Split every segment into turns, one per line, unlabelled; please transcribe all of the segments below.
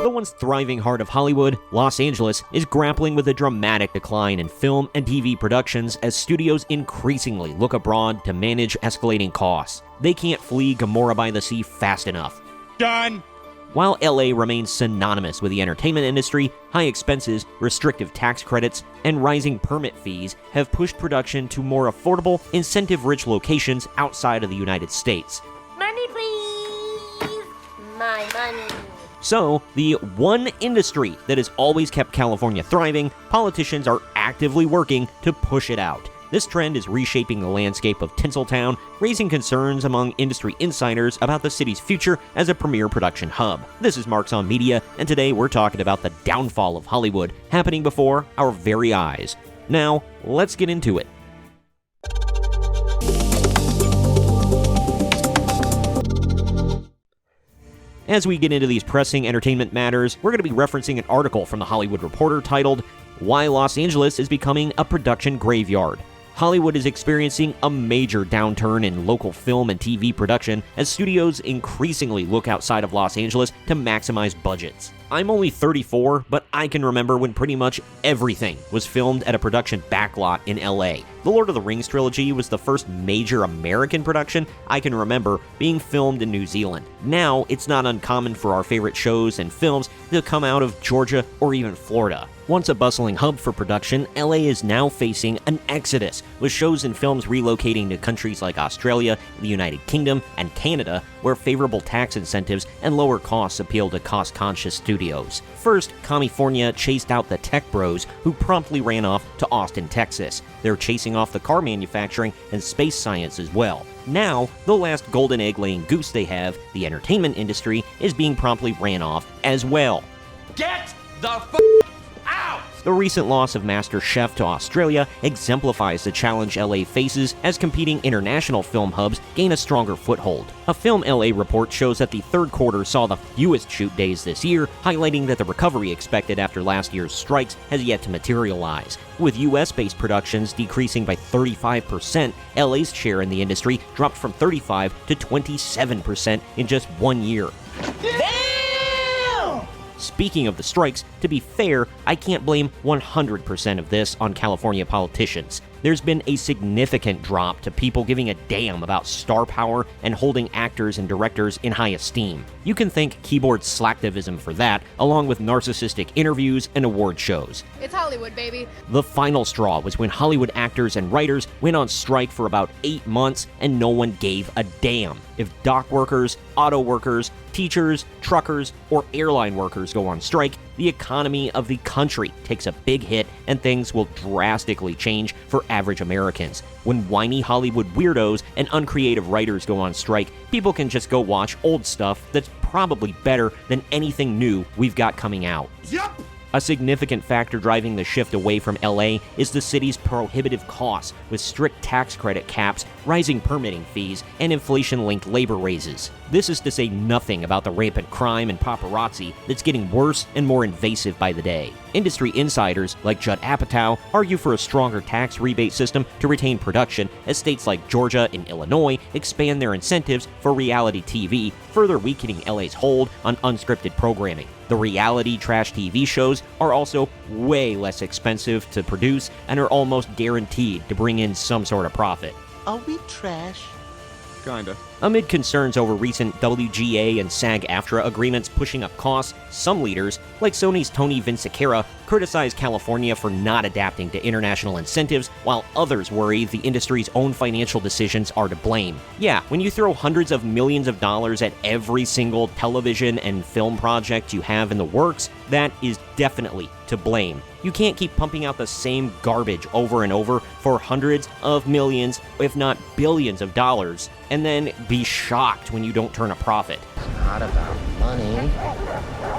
The once thriving heart of Hollywood, Los Angeles is grappling with a dramatic decline in film and TV productions as studios increasingly look abroad to manage escalating costs. They can't flee Gomorrah by the Sea fast enough.
Done!
While LA remains synonymous with the entertainment industry, high expenses, restrictive tax credits, and rising permit fees have pushed production to more affordable, incentive-rich locations outside of the United States.
Money, please! My money.
So, the one industry that has always kept California thriving, politicians are actively working to push it out. This trend is reshaping the landscape of Tinseltown, raising concerns among industry insiders about the city's future as a premier production hub. This is Marks on Media, and today we're talking about the downfall of Hollywood happening before our very eyes. Now, let's get into it. As we get into these pressing entertainment matters, we're going to be referencing an article from The Hollywood Reporter titled, "Why Los Angeles is Becoming a Production Graveyard." Hollywood is experiencing a major downturn in local film and TV production as studios increasingly look outside of Los Angeles to maximize budgets. I'm only 34, but I can remember when pretty much everything was filmed at a production backlot in LA. The Lord of the Rings trilogy was the first major American production I can remember being filmed in New Zealand. Now, it's not uncommon for our favorite shows and films to come out of Georgia or even Florida. Once a bustling hub for production, LA is now facing an exodus, with shows and films relocating to countries like Australia, the United Kingdom, and Canada, where favorable tax incentives and lower costs appeal to cost-conscious studios. First, California chased out the tech bros who promptly ran off to Austin, Texas. They're chasing off the car manufacturing and space science as well. Now, the last golden egg-laying goose they have, the entertainment industry, is being promptly ran off as well.
Get the out!
The recent loss of Master Chef to Australia exemplifies the challenge LA faces as competing international film hubs gain a stronger foothold. A Film LA report shows that the third quarter saw the fewest shoot days this year, highlighting that the recovery expected after last year's strikes has yet to materialize. With US-based productions decreasing by 35%, LA's share in the industry dropped from 35% to 27% in just 1 year. Speaking of the strikes, to be fair, I can't blame 100% of this on California politicians. There's been a significant drop to people giving a damn about star power and holding actors and directors in high esteem. You can thank keyboard slacktivism for that, along with narcissistic interviews and award shows.
It's Hollywood, baby.
The final straw was when Hollywood actors and writers went on strike for about 8 months and no one gave a damn. If dock workers, auto workers, teachers, truckers, or airline workers go on strike, the economy of the country takes a big hit and things will drastically change for average Americans. When whiny Hollywood weirdos and uncreative writers go on strike, people can just go watch old stuff that's probably better than anything new we've got coming out.
Yup!
A significant factor driving the shift away from LA is the city's prohibitive costs, with strict tax credit caps, rising permitting fees, and inflation-linked labor raises. This is to say nothing about the rampant crime and paparazzi that's getting worse and more invasive by the day. Industry insiders like Judd Apatow argue for a stronger tax rebate system to retain production as states like Georgia and Illinois expand their incentives for reality TV, further weakening LA's hold on unscripted programming. The reality trash TV shows are also way less expensive to produce and are almost guaranteed to bring in some sort of profit.
Are we trash?
Kinda.
Amid concerns over recent WGA and SAG-AFTRA agreements pushing up costs, some leaders, like Sony's Tony Vinciquerra, criticize California for not adapting to international incentives, while others worry the industry's own financial decisions are to blame. Yeah, when you throw hundreds of millions of dollars at every single television and film project you have in the works, that is definitely to blame. You can't keep pumping out the same garbage over and over for hundreds of millions, if not billions of dollars, and then be shocked when you don't turn a profit.
It's not about money.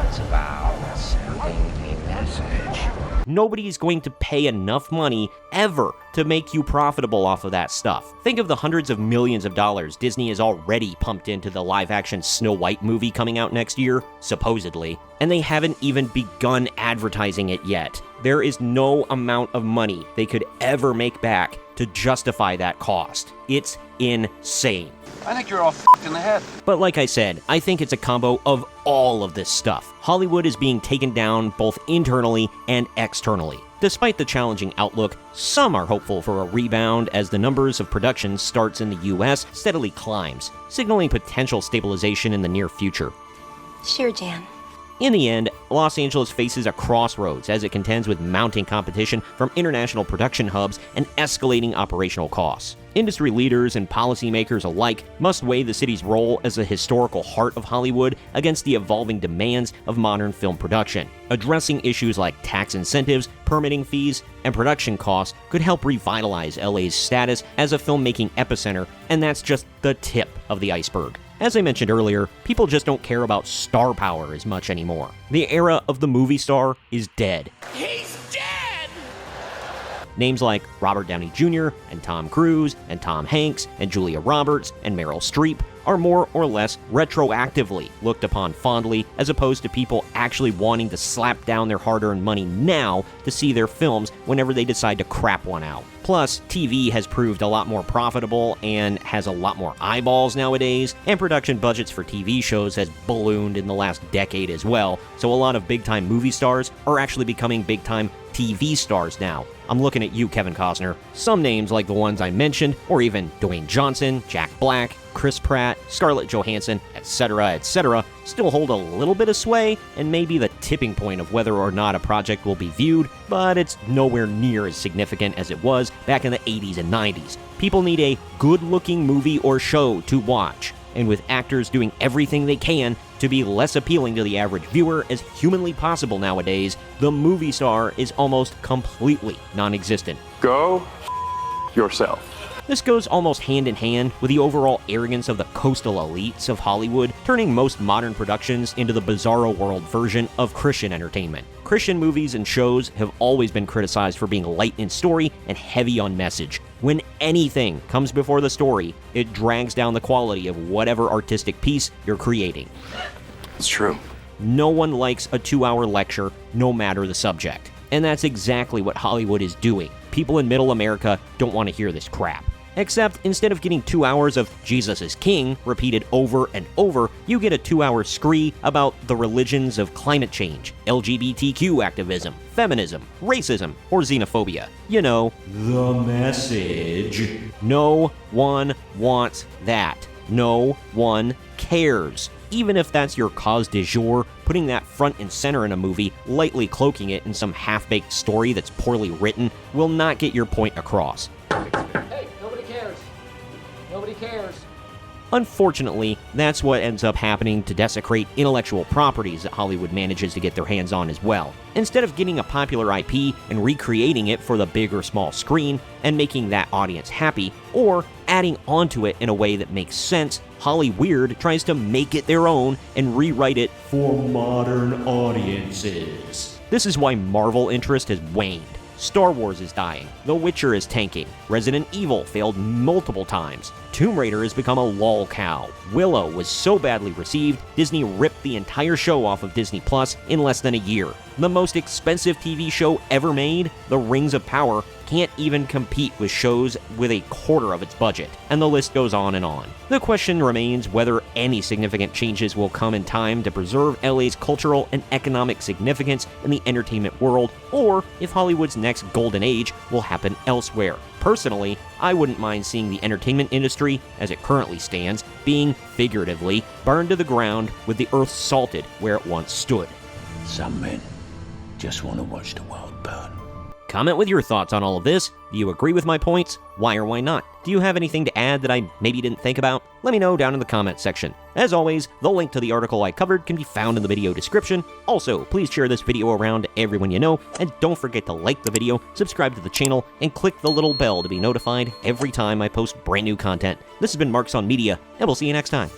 It's about sending a message.
Nobody's going to pay enough money ever to make you profitable off of that stuff. Think of the hundreds of millions of dollars Disney has already pumped into the live-action Snow White movie coming out next year, supposedly, and they haven't even begun advertising it yet. There is no amount of money they could ever make back to justify that cost. It's insane.
I think you're all f***ed in the head.
But like I said, I think it's a combo of all of this stuff. Hollywood is being taken down both internally and externally. Despite the challenging outlook, some are hopeful for a rebound as the numbers of production starts in the US steadily climbs, signaling potential stabilization in the near future.
Sure, Jan.
In the end, Los Angeles faces a crossroads as it contends with mounting competition from international production hubs and escalating operational costs. Industry leaders and policymakers alike must weigh the city's role as the historical heart of Hollywood against the evolving demands of modern film production. Addressing issues like tax incentives, permitting fees, and production costs could help revitalize LA's status as a filmmaking epicenter, and that's just the tip of the iceberg. As I mentioned earlier, people just don't care about star power as much anymore. The era of the movie star is dead.
He's dead!
Names like Robert Downey Jr. and Tom Cruise and Tom Hanks and Julia Roberts and Meryl Streep are more or less retroactively looked upon fondly, as opposed to people actually wanting to slap down their hard-earned money now to see their films whenever they decide to crap one out. Plus, TV has proved a lot more profitable and has a lot more eyeballs nowadays, and production budgets for TV shows has ballooned in the last decade as well, so a lot of big-time movie stars are actually becoming big-time TV stars now. I'm looking at you, Kevin Costner. Some names like the ones I mentioned, or even Dwayne Johnson, Jack Black, Chris Pratt, Scarlett Johansson, etc., still hold a little bit of sway and may be the tipping point of whether or not a project will be viewed, but it's nowhere near as significant as it was back in the 80s and 90s. People need a good-looking movie or show to watch, and with actors doing everything they can to be less appealing to the average viewer as humanly possible nowadays, the movie star is almost completely non-existent.
Go yourself.
This goes almost hand in hand with the overall arrogance of the coastal elites of Hollywood, turning most modern productions into the bizarro world version of Christian entertainment. Christian movies and shows have always been criticized for being light in story and heavy on message. When anything comes before the story, it drags down the quality of whatever artistic piece you're creating.
It's true.
No one likes a 2-hour lecture, no matter the subject. And that's exactly what Hollywood is doing. People in middle America don't want to hear this crap. Except instead of getting 2 hours of Jesus is King repeated over and over, you get a 2-hour scree about the religions of climate change, LGBTQ activism, feminism, racism, or xenophobia. You know, the message. No one wants that. No one cares. Even if that's your cause du jour, putting that front and center in a movie, lightly cloaking it in some half-baked story that's poorly written, will not get your point across.
Hey, nobody cares. Nobody cares.
Unfortunately, that's what ends up happening to desecrate intellectual properties that Hollywood manages to get their hands on as well. Instead of getting a popular IP and recreating it for the big or small screen and making that audience happy, or adding onto it in a way that makes sense, Hollyweird tries to make it their own and rewrite it for modern audiences. This is why Marvel interest has waned. Star Wars is dying, The Witcher is tanking, Resident Evil failed multiple times, Tomb Raider has become a lol cow, Willow was so badly received, Disney ripped the entire show off of Disney Plus in less than a year. The most expensive TV show ever made, The Rings of Power, can't even compete with shows with a quarter of its budget, and the list goes on and on. The question remains whether any significant changes will come in time to preserve LA's cultural and economic significance in the entertainment world, or if Hollywood's next golden age will happen elsewhere. Personally, I wouldn't mind seeing the entertainment industry, as it currently stands, being, figuratively, burned to the ground with the earth salted where it once stood.
Some men just want to watch the world burn.
Comment with your thoughts on all of this. Do you agree with my points? Why or why not? Do you have anything to add that I maybe didn't think about? Let me know down in the comments section. As always, the link to the article I covered can be found in the video description. Also, please share this video around to everyone you know, and don't forget to like the video, subscribe to the channel, and click the little bell to be notified every time I post brand new content. This has been Marks on Media, and we'll see you next time.